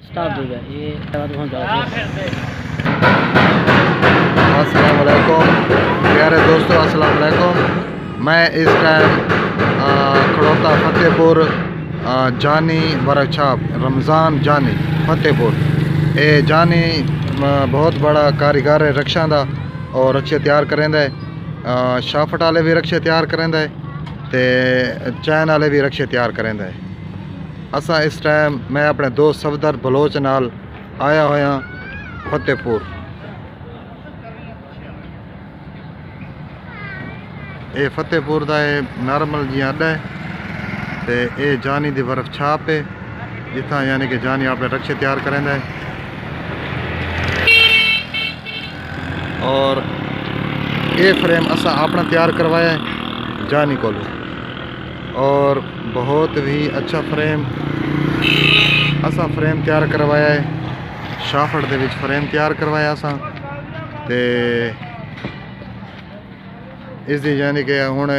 Staff देगा ये वहाँ जाओ। अस्सलाम वालेकुम प्यारे दोस्तों, अस्सलाम वालेकुम। मैं इस टाइम खड़ोता फतेहपुर जानी वर्कशॉप रमज़ान जानी फतेहपुर। ये जानी बहुत बड़ा कारीगर है रक्षा का और रक्षे तैयार करेंदा है। शाफट वाले भी रक्षे तैयार करेंदा है ते चैन वाले भी रक्षे तैयार करेंदा है। असा इस टाइम मैं अपने दोस्त सफदर बलोच नाल आया होया फतेहपुर। ये फतेहपुर का नॉर्मल जी अड्डा है ते ये जानी दी बर्फ छाप है जिथा यानी कि जानी अपने रक्षे तैयार करेंदा है। और ये फ्रेम असा अपना तैयार करवाया है जानी को, और बहुत ही अच्छा फ्रेम असा फ्रेम तैयार करवाया है। शाफट दे विच फ्रेम तैयार करवाया असा ते इसकी यानी कि हुण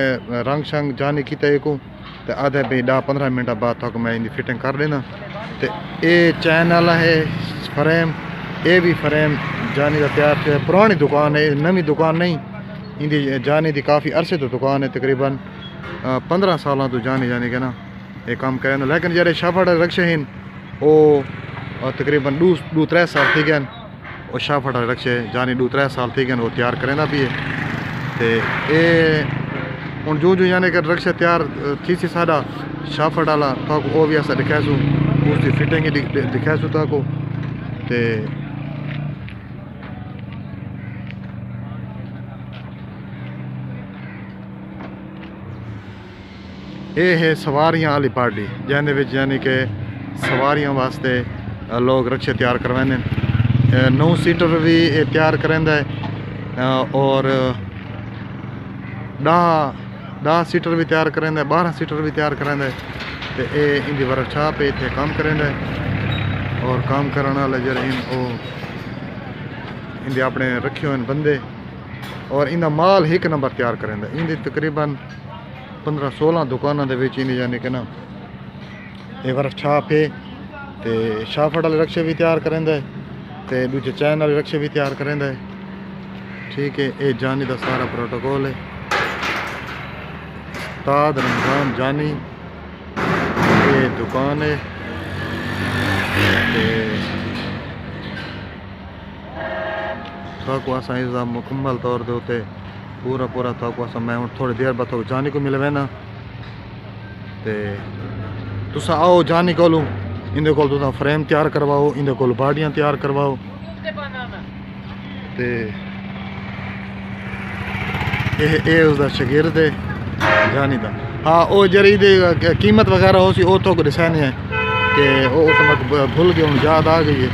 रंग शंग जानी किते को ते आधे भी 10-15 मिनट बाद तक मैं इनकी फिटिंग कर लेना। तो ये चैन वाला है फ्रेम, ये भी फ्रेम जानी का तैयार है। पुरानी दुकान है, नवी दुकान नहीं। इनकी जानी की काफ़ी अरसे तो दुकान है, तकरीबन 15 साल तो जानी के ना ये काम करें। लेकिन जरे शाफट रक्षे हैं वो तकरीबन 2-3 साल थी गए। और शाफट रक्षे जानी 2-3 साल थी गए वो तैयार करें भी है। तो ये हूँ जो यानी कि रक्षा तैयार थी सी साडा शाफट वाला तो वो भी अस दिखासू, उसकी फिटिंग दिखासू तो ये है सवारियां वाली पार्टी जिंदे विच यानी कि सवारियां वास्ते लोग रक्षे तैयार करवाने। 9 सीटर भी तैयार करेंदा है और 10 सीटर भी तैयार करेंदा है, 12 सीटर भी तैयार करेंदा है। तो ये इनकी वर्कशॉप है, इतने काम करेंदा है। और काम करने वाले जरे इनके अपने रखे हुए बंदे और इनका माल एक नंबर तैयार करेंदा। इनकी तकरीबन 15-16 दुकानों के विच यानी कि ना ये वर्कशॉप है। तो शाफट वाले रक्षे भी तैयार करेंदा है तो दूजे चैन वाले रक्षे भी तैयार करेंदा है। ठीक है, ये जानी का सारा प्रोटोकॉल है। उस्ताद रमज़ान जानी ये दुकान है। तो असा इसका मुकम्मल तौर के उत्ते पूरा तो असा मैं हूँ थोड़ी देर बाद जानी को मिले ना। तो तुस आओ जानी को इंदे कोल तुसा फ्रेम तैयार करवाओ, इंदे कोल बाडियां तैयार करवाओ। तो ये उसका शागिर्द है जानी का। हाँ वो जरी कीमत वगैरह हो सी वो तो दसाने है कि वो तो मैं भूल गया हूँ, याद आ गई है।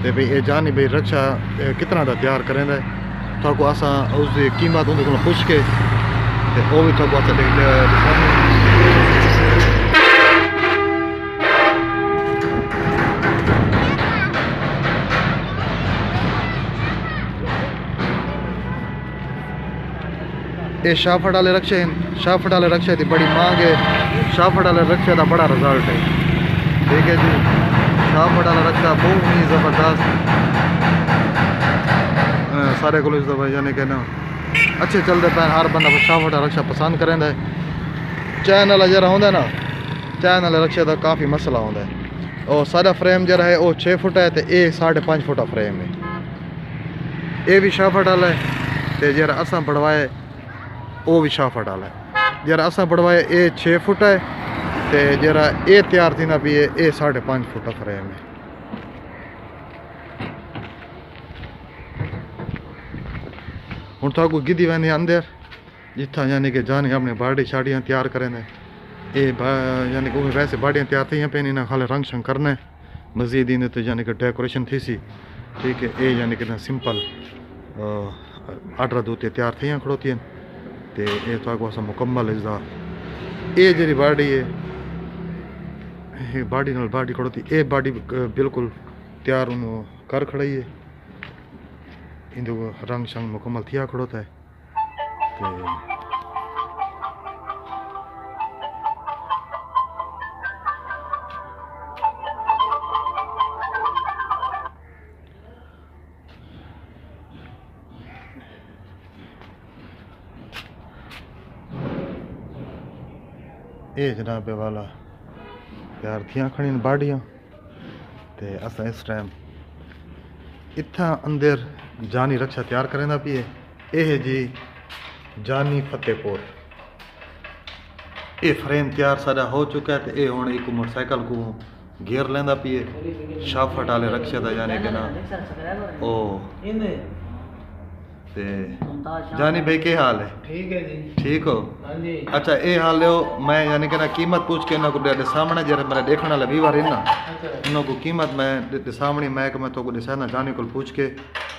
तो भाई ये जानी भाई रक्षा कितना का तैयार करेंदा है तो असा उसकी कीमत उनके को पुछ के वो भी तो असा ये शाफट वाले रक्षे हैं। शाफट वाले रक्षे की बड़ी मांग है, शाफट वाले रक्षे का बड़ा रिजल्ट है। ठीक है जी, शाफट वाला रक्षा बहुत ही ज़बरदस्त सारे को यानी कि ना अच्छे चलते पे। हर बंदा शाफट वाला रक्षा पसंद करेंदा है। चैन वाला जरा होंगे ना, चैन वाले रक्षे का काफ़ी मसला होता है। और सारा फ्रेम जरा है वो 6 फुट है तो ये 5.5 फुट फ्रेम है। ये भी शाफट वाला है तो जरा असा बढ़वाए वो भी शाफट वाला है। जरा असा बढ़वाए ये 6 फुट है तो जरा ये तैयार थी ना भी ये 5.5 फुट फ्रेम है। हूँ तो गिदी वैनी अंदर जिथा यानी कि जानी अपनी बाड़ी शाड़ियाँ तैयार करें। ये यानी कि वैसे बाड़ियाँ तैयार थी पे इन्हें खाली रंग शंग करना है मजीद इन्हें तो यानी कि डेकोरेशन थी सी। ठीक है, ये यानी कि ना सिंपल आर्डर दूते तैयार थी खड़ोती हैं। तो ये तो मुकम्मल इसका ये जी बाड़ी है बाड़ी नाल बाड़ी खड़ोती ये बाड़ी बिल्कुल तैयार उन्होंने कर खड़ाई है। इन रंग शंग मुकम्मल थिया खड़ोता है। तो ये जनाबे वाला प्यार थियां खड़ी बाड़ियां ते असां इस टाइम इत्थां अंदर जानी रक्षा तैयार करेंदा पिए। यह जी जानी फतेहपुर ये फ्रेम तैयार सारा हो चुका है। तो ये हुण एक मोटरसाइकिल को गियर लेंदा पिए शाफट वाले रक्षे दा यानी कि ना ओ ते जानी भाई के हाल है? ठीक है जी। ठीक हो? हाँ जी। अच्छा ये हाल लो मैं यानी कि ना कीमत पूछ के इन्हों को सामने जरा मेरे देखने वाला भी बार ना इन्हों को कीमत मैं सामने मैं कि मैं तो को दिसाना जानी को पूछ के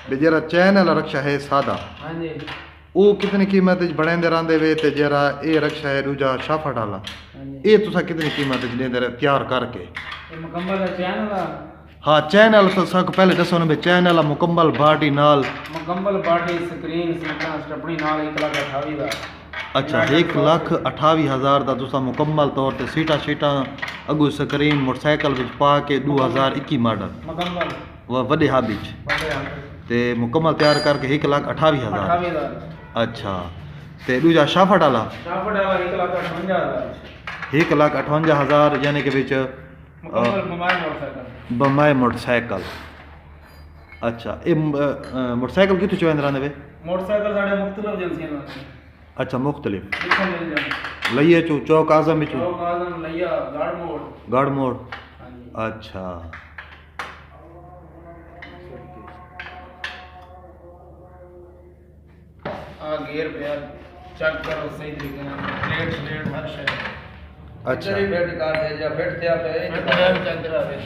भी जरा चैन वाला रक्षा है सादा हाँ जी। वो कितनी कीमत बढ़ाते रहते वे तो जरा ये रक्षा है दूजा शाफट वाला ये तुसा कितनी कीमत देंदे तैयार करके? ये मुकम्मल चैन वाला। हाँ चैन वाला तो सब पहले दसो ना चैन वाला मुकम्मल बाटी नाल मुकम्मल बाटी स्क्रीन सीटा स्टपनी नाल 1,28,000 दा। अच्छा 1,28,000 का तुसा मुकम्मल तौर पर सीटा शीटा अगू स्क्रीन मोटरसाइकिल विच पा के 2021 मॉडल मुकम्मल वह वड्डे हाथ विच ते मुकम्मल तैयार करके 1,28,000। 28,000। अच्छा ते दूजा शाफट वाला शाफट वाला 1,58,000। 1,58,000 यानी कि विच मुकम्मल मोटरसाइकिल। बमाए मोटरसाइकिल। अच्छा ये मोटरसाइकिल कितों चुवेंदे रहंदे वे? मोटरसाइकिल साढ़े मुख्तलिफ एजेंसियां ने। अच्छा मुख्तलिफ किथों मिल जाए? लइये चो चौक आजम विचों चौक आजम लिया गाड़ मोड़। गढ़ मोड़। हाँ जी। अच्छा आ गियर पे चेक करो सही तरीके नाल प्लेट स्लेट हर शय। अच्छा इधर ही फिट कर दे जा फिट ते आपे फिट होया भी चेक करा दे।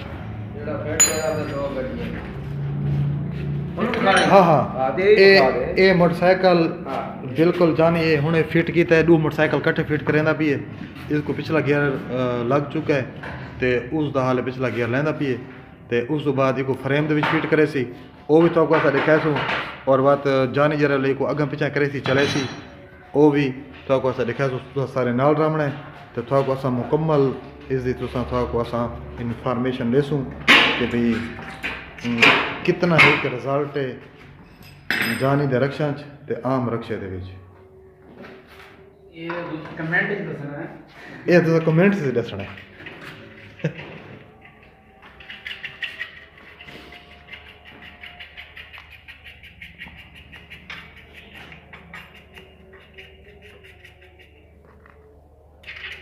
जेड़ा फिट ते आपे दो गड्डियां हाँ हाँ ये मोटरसाइकिल बिल्कुल जानी ये हुणे फिट कीता है। दो मोटरसाइकिल कट्ठे फिट करेंदा पिए इसको पिछला गियर लग चुका है ते उस दा हाल पिछला गियर लेंदा पिए ते उस तो बाद इको फ्रेम दे विच फिट करे सी वो भी तो को देखा सो और बात जानी जरा ले को अगम पिछा करे सी चले सी वो भी तो को देखा सो सारे नाल रामणे तो थोड़ा को असा मुकम्मल इसकी तुसा थोड़ा को असा इंफॉर्मेशन लेसूं कि भाई कितना एक रिजल्ट है जानी दे रक्षा च ते आम रक्षे दे विच। ये कमेंट च दसना है। ये तो कमेंट से दसना है।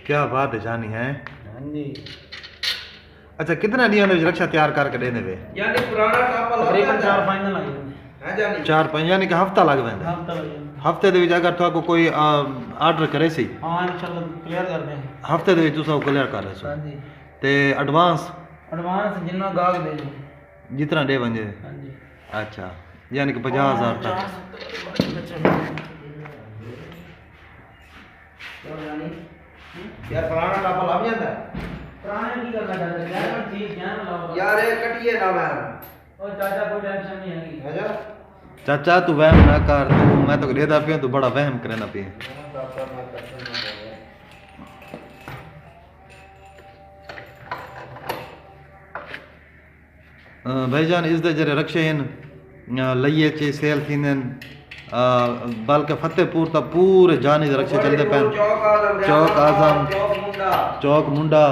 क्या बात है जानी है? हाँ जी। अच्छा कितना दिनों में रक्षा तैयार करके देने वे? यानी पुराना टापा लग तकरीबन जाता 4-5 दिन लग जाते है जानी 4-5 यानी कि हफ्ता लग वेंदा। हफ्ता लग जाता। हफ्ते दे विच अगर तुहाको कोई आर्डर करे सी हाँ इंशाल्लाह क्लियर कर दें। हफ्ते दे विच तुसा क्लियर कर रहे हाँ सो जी। ते एडवांस एडवांस जिन्ना गाहक दे दो। जितना दे वंजे। हाँ जी। अच्छा यानी कि 50,000 तक। यार पुराना टापा लग जाता है पुराने की करना चाहते हैं यार चीज जान लाओ यार ये कटिए ना मैं और चाचा कोई टेंशन नहीं है है जा चाचा तू वहम ना कर तू मैं तो देदा पिया तू बड़ा वहम करना पिया। भाईजान इस दे जरे रक्षे हैं लइये चे सेल थींदन बल्कि फतेहपुर तक पूरे जानी दे रक्षे चलते पैन चौक आजम चौक मुंडा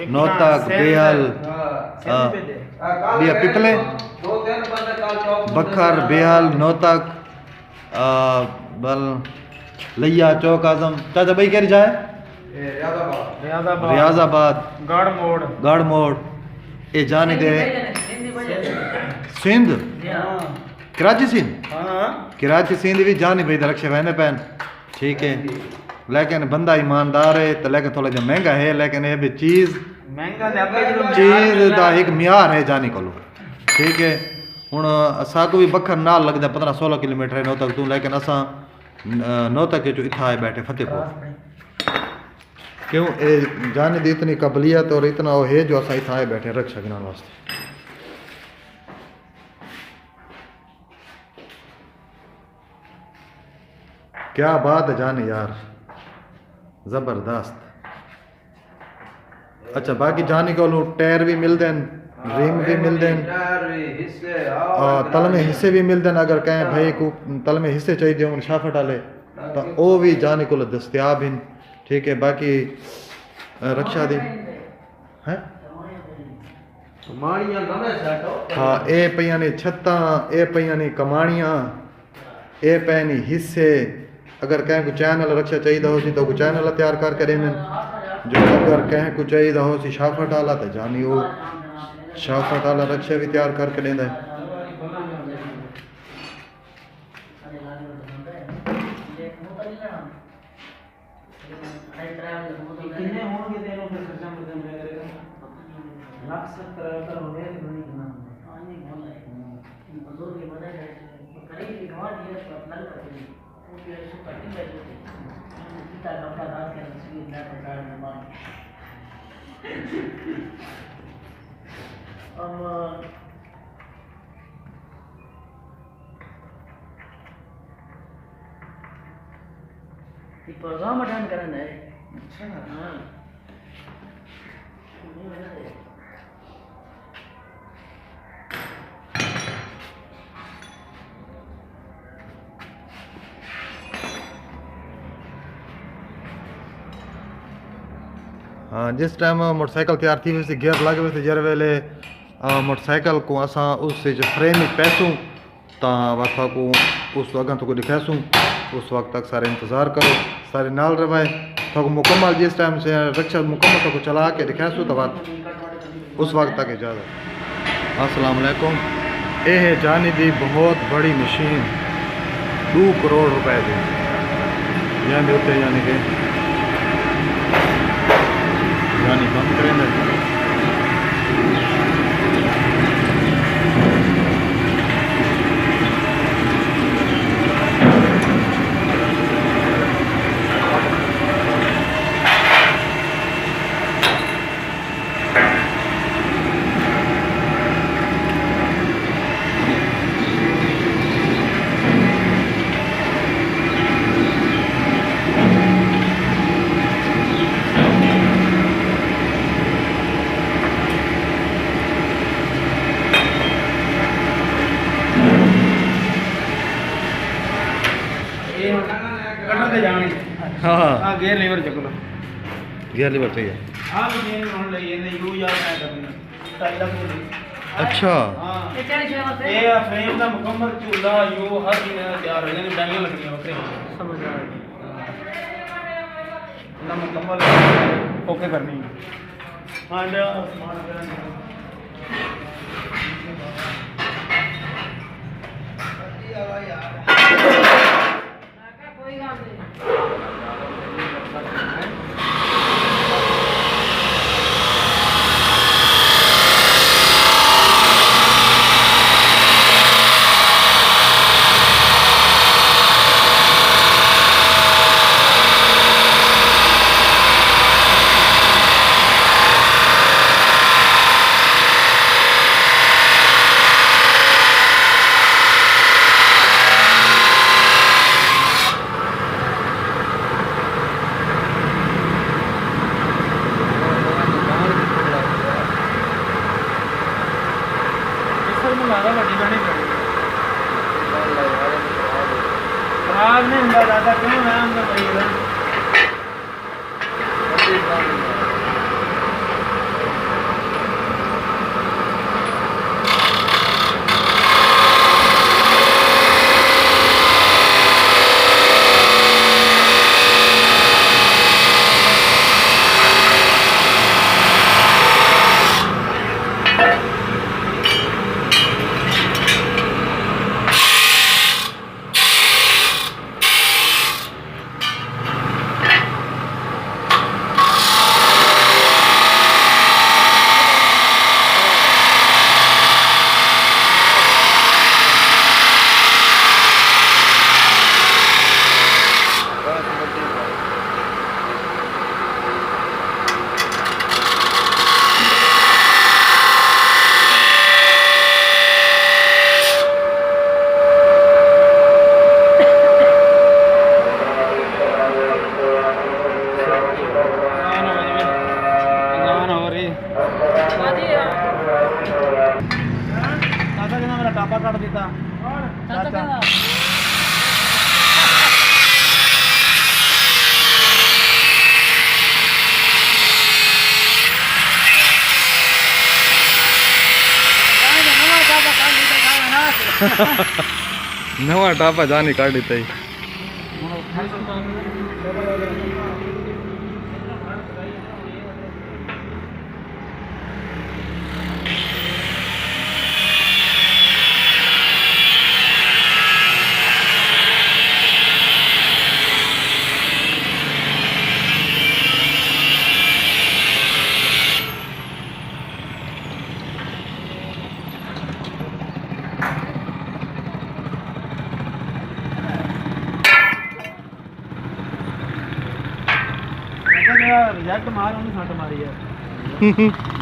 नौतक बेहल बिया पिपले बखर बेहल नौतक बल लिया चौक आजम चाचा भाई कह जाए रियाजाबाद गढ़ मोड़ ये जाने दे सिंध कराची सिंध कराची सिंध भी जानी भाई रक्षे वहने पैन ठीक है लेकिन बंदा ईमानदार है तो लेकिन थोड़ा जो महंगा है लेकिन ये भी चीज़ का एक म्यार है जाने को ठीक है हूँ असा को भी बखर नाल लगता 15-16 किलोमीटर है नौतक तू लेकिन असा नौतक जो इतना है बैठे फतेहपुर क्यों ए जाने दी इतनी काबिलियत और इतना वो है जो असा इतना है बैठे रक्षा गिनाने वास्ते। क्या बात है जाने यार जबरदस्त। अच्छा बाकी जाने को टायर भी मिलते हैं रिम भी मिलते हैं और तल में हिस्से भी मिलते हैं अगर कहें भाई को तल में हिस्से चाहिए हों शाफट वाले तो वो भी जाने को दस्तियाब हैं ठीक है। बाकी रक्षा दी है माड़ियां नवे सेट हो हाँ ए पईयां ने छत्तां ए पईयां ने कमाणियां ए पे ने हिस्से अगर कहीं को चैनल रक्षा चाहिए हो सी तो को चैनल तैयार करके देने जो अगर कहीं को चाहिए हो सी शाफट वाला तो जानी वो शाफट वाला रक्षा भी तैयार करके देंदा है कितने होंगे तेनों के खर्चा में करेगा लाख 70 का होने नहीं करना पानी बोल रहा है बदल के बड़ा है करेंगे कि और ये पर्सनल करेंगे वो जो है सो कटिंग है कितना लंबा रात के इसलिए ना प्रकार में मान अब ये प्रोग्राम अटेंड करना है अच्छा हां हाँ जिस टाइम मोटरसाइकिल तैयार थी वैसे गियर लगे हुए थे जर वेले मोटरसाइकिल को असा उस जो फ्रेम में पैसूं ता वफा को उस वक्त तो को दिखासूं उस वक्त तक सारे इंतज़ार करो सारे नाल रवाए तो मुकम्मल जिस टाइम से रक्षा मुकम्मल तो को चला के दिखासूं तो बात उस वक्त तक इजाज़त। अस्सलाम वालेकुम। ये है जानी दी बहुत बड़ी मशीन 2 करोड़ रुपए की यानी होते यानी कि यानी बंद करें हाँ हाँ गियर लीवर चक लो गियर लीवर चाहिए हाँ मशीन होने लगी है यू यार मैं करना टाइल को अच्छा ये फ्रेम का मुकम्मल चूल्हा यू हर चीज तैयार हो जाएगी डाइयां लगनी है समझ आ ना मुकम्मल ओके करनी है हाँ खराब नहीं होगा ज़्यादा क्यों आराम से पड़ेगा टापा काट देता नवा टापा जानी काट देता ही रिजेक्ट मार उन्हें सट मारी यार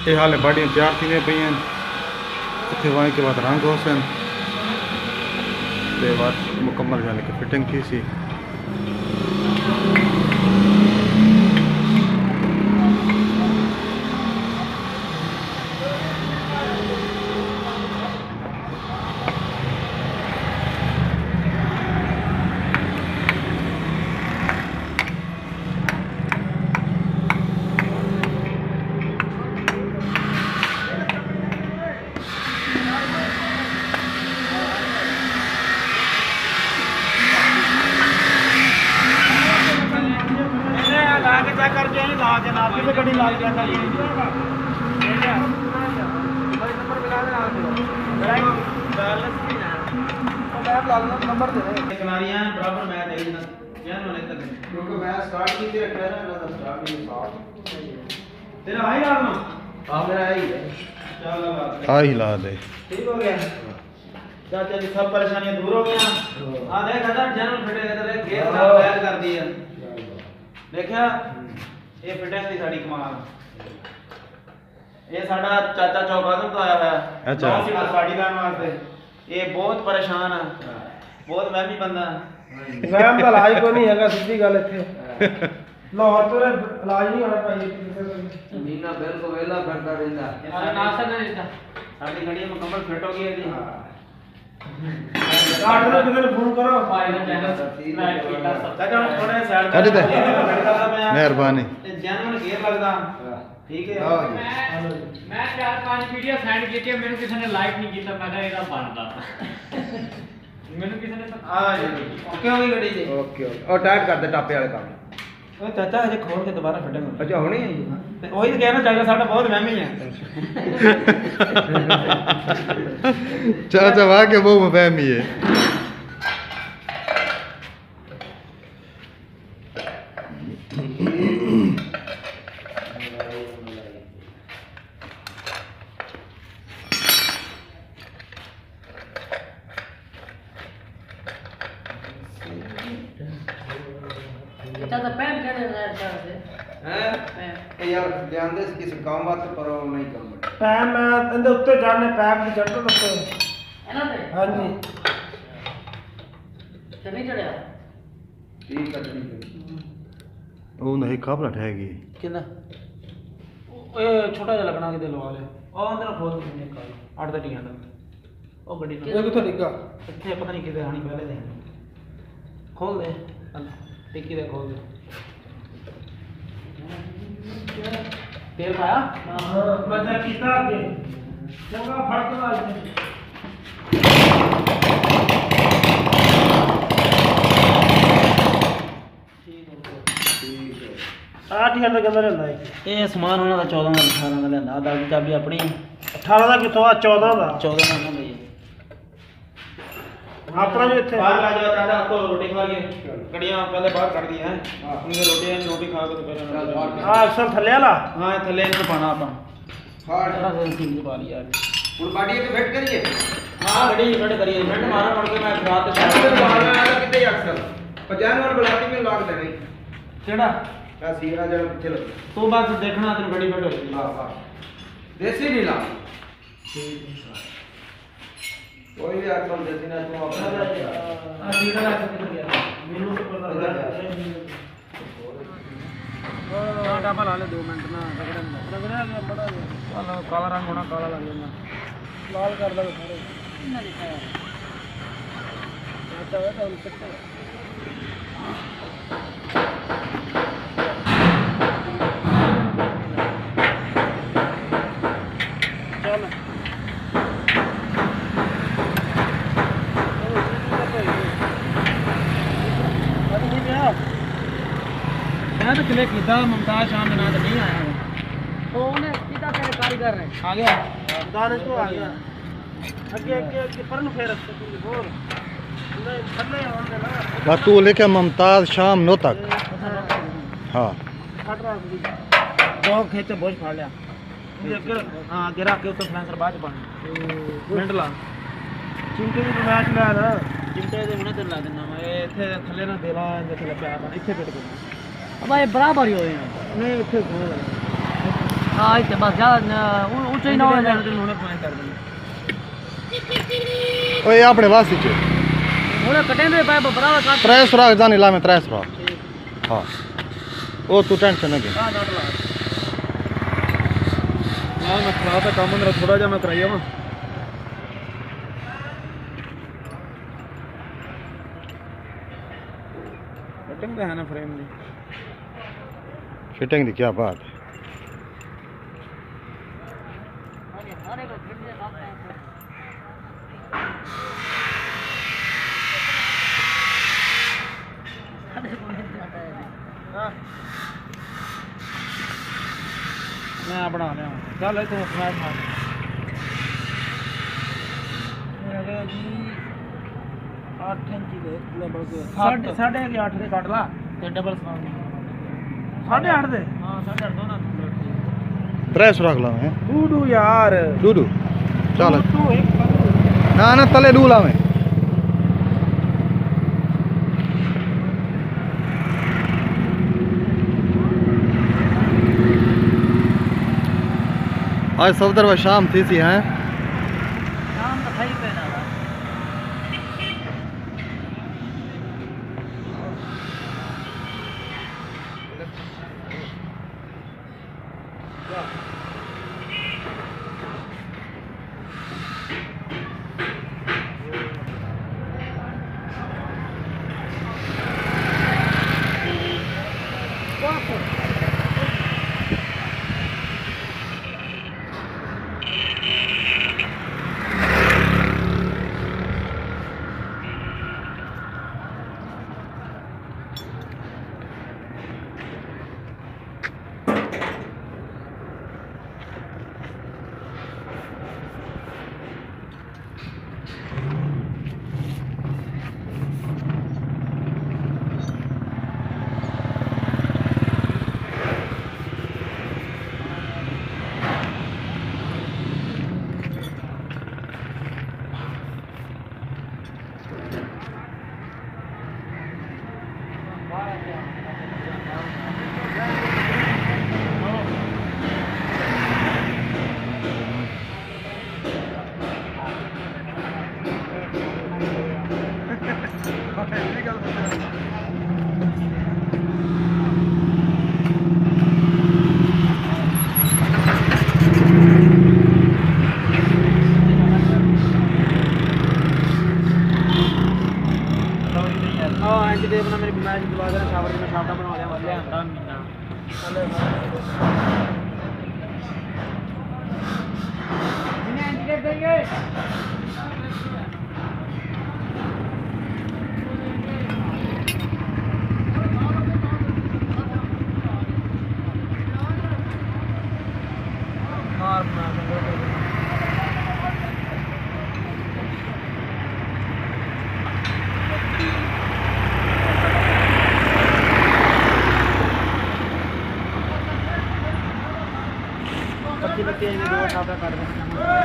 ये हाल बाड़ियाँ तैयार थी पी इतने वहीं के बाद रंग होसन के बाद मुकम्मल यानी कि फिटिंग थी सी बराबर मैं क्योंकि मैं स्टार्ट की थी स्टार्ट तेरा आई लाल ना हां मेरा आई है चल लगा ही ला दे ठीक हो गया चाचा जी सब परेशानियां दूर हो गई आ देख ना जनरल फिटे देख गेट साफ बैल कर दिया देखा ये फिटिंग दी साडी कमाल ये साडा चाचा चौकादम तो आया है अच्छा साडी लाने वास्ते ये बहुत परेशान है बहुत महंगी बंदा वहम का इलाज कोई नहीं है सीधी गल इत्थे लाहौर तो इलाज नहीं होना चाहिए मीना बिल को वेला करता रहता अरे नाश्ता नहीं देता साडी घड़ी मुकम्मल फिट हो गई है जी डॉक्टर किधर फोन करो भाई ने चैनल लाइक कीता चाचा थोड़े साइड कर दे मेहरबानी जनरल गेयर लगदा ठीक है मैं 4-5 वीडियो सेंड कीती मैंने किसी ने लाइक नहीं कीता मैं कहा ਇਹਦਾ ਬਣਦਾ ਮੈਨੂੰ ਕਿਸੇ ਨੇ ਆ ਜੀ ਓਕੇ ਹੋ ਗਈ ਗੱਡੀ ਜੀ ओके और टाइट कर दे टापे वाले काम ਉਹ ਚਾਚਾ ਹਜੇ ਖੋਲ ਕੇ ਦੁਬਾਰਾ ਫਿਟਿੰਗ अच्छा होनी है ਤੇ ਉਹੀ ਤਾਂ ਕਹਿਣਾ ਚਾਹੀਦਾ ਸਾਡਾ ਬਹੁਤ ਵਹਿਮੀ ਹੈ चाचा वाह के वो फहमी है चाचा पैन कहने लगा है हैं यार ध्यान दे किसी काम बात पर नहीं करना पैम मैं अंदर उत्ते जाने पैम पे चढ़ता तो है ना ते हां जी चली चढ़या ठीक है वो नहीं काबला ठहगी ਕਿੰਨਾ ਇਹ ਛੋਟਾ ਜਿਹਾ ਲੱਗਣਾ ਕਿਤੇ ਲਵਾ ਲਿਆ ਉਹ ਅੰਦਰ ਖੋਲ ਦੇ ਨੇ ਕਾਲ 8 ਦਾ ਟੀ ਹੈਂਡਲ ਉਹ ਗੱਡੀ ਨਾਲ ਇਹ ਕਿੱਥੋਂ ਡਿੱਗਾ ਇੱਥੇ ਪਤਾ ਨਹੀਂ ਕਿਤੇ ਆਣੀ ਪਹਿਲੇ ਦੇ ਖੋਲ ਦੇ ਟਿੱਕੀ ਦੇ ਖੋਲ ਦੇ ਤੇਲ ਪਾਇਆ ਮੈਂ ਕੀਤਾ ਅੱਗੇ ਚੰਗਾ ਫੜਕ ਲਾ ਆਠ ਹਜ਼ਾਰ ਦਾ ਕਿੰਨਾ ਲੈਂਦਾ ਇਹ ਸਮਾਨ ਉਹਨਾਂ ਦਾ 14 ਦਾ 18 ਦਾ ਲੈਂਦਾ ਆਹ ਦੀ ਚਾਬੀ ਆਪਣੀ 18 ਦਾ ਕਿੱਥੋਂ ਆ 14 ਦਾ 14 ਦਾ ਉਹਨਾਂ ਲਈ ਆਪਣਾ ਵੀ ਇੱਥੇ ਬਾਹਰ ਲਾ ਜਾ ਦਾਦਾ ਆਪਕੋ ਰੋਟੀ ਖਵਾ ਕੇ ਕੜੀਆਂ ਪਹਿਲੇ ਬਾਹਰ ਕੱਢ दी हैं उनके रोटी खा के तो फिर ਆ ਅਕਸਰ ਥੱਲੇ ਵਾਲਾ हाँ थल्ले इनको पाना अपन हां थोड़ा सा सीन पा लिया ਹੁਣ ਬਾਡੀ ਤੇ ਫਿੱਟ ਕਰੀਏ हाँ गड्डी फिट करिए फिट मारना पड़ के मैं रात ਅਕਸਰ ਬਾਹਰ ਆਇਆ ਕਿਤੇ ਅਕਸਰ 50 ਵਾਰ ਬਲਾਤੀ में लाग देने केड़ा ਆ ਸੀਰਾ ਜਿਹੜਾ ਪਿੱਛੇ ਲੱਗ तू बस देखना तेरी गड्डी फिट हो जाएगी ਹਾਂ ਹਾਂ ਦੇਸੀ ਨਹੀਂ ਲਾ ਕੋਈ ਵੀ ਅਕਸਰ ਦੇਸੀ ਨਾ ਤੂੰ ਆਪਣਾ हां ठीक है ऐसे कर गया ਮੈਨੂੰ ਤਾਂ ਪਤਾ ਲੱਗਾ हां डबल ला ले 2 मिनट ना रगड़ा बड़ा चलो काला रंग होना काला लग जाना ਲਾਲ ਕਰ ਦਾਂਗੇ ਸਾਰੇ ਇਹਨਾਂ ਨੇ ਖਾਇਆ ਆਟਾ ਵਾ ਤਾਂ ਕੱਟੇ ਚੱਲ मैं तो क्लिक किया मुमताज शाम के नाम नहीं आया ਉਹ ਉਹਨੇ ਕਿਤਾ ਤੇਰੇ ਕਾਰੀਗਰ ਨੇ आ गया ਦਾਣੇ ਤੋਂ ਆ ਗਿਆ ਅੱਗੇ ਅੱਗੇ ਅੱਗੇ ਪਰਨ ਫੇਰ ਹੋਰ ਨਹੀਂ ਥੱਲੇ ਆਉਣ ਦੇ ਨਾ बस तू लेके मुमताज शाम नो तक हाँ ਫਟ ਰਾ ਦੀ दो खेचे बोझ फाड़ लिया हाँ गिरा के ऊपर फ्लांसर बाद पानी मिनट ला ਚਿੰਟੇ ਵੀ ਮੈਚ ਲੈ ਨਾ चिमटे दे हुने ते ला देना मैं इथे थल्ले ना देला इंदे थल्ले प्यार ना इथे फिट कर अब ये बराबर ही होए हैं नहीं इथे घूम हां इतने बस ज्यादा ऊंचा ही ना हो जाए तो लूने पॉइंट कर देना ओए अपने वास्ते च ਉਹਨੇ ਕਟੇ ਦੇ ਪਾਇਪ ਬਰਾबर काट त्रै सुराख जाने ला में त्रै सुराख हाँ ओ तू टेंशन ना ले हां डॉट ला ना मैं खड़ा था काम मेरा थोड़ा जा मैं कराइया वा कटिंग तो है ना फ्रेम दी फिटिंग दी क्या बात है सारे को फिट दे साथ मैं बना लिया चल इथे स्मैश मार मेरे जी 8 इंच दे लेवल के 8.5 ਦੇ ਕੱਟ ਲਾ ਤੇ ਡਬਲ ਸਮਾਨ 8.5 ਦੇ ਹਾਂ 8.5 ਦੋਨਾਂ त्रै सुराख ला में ਡੂਡੂ ਯਾਰ डूडू चल ਤੂੰ ਇੱਕ ना ना तले डू ला में आज सफदर व शाम थी सी हैं नाम तो खाई पे ना तार बना के पत्ती पत्ती दो साफ कर दें।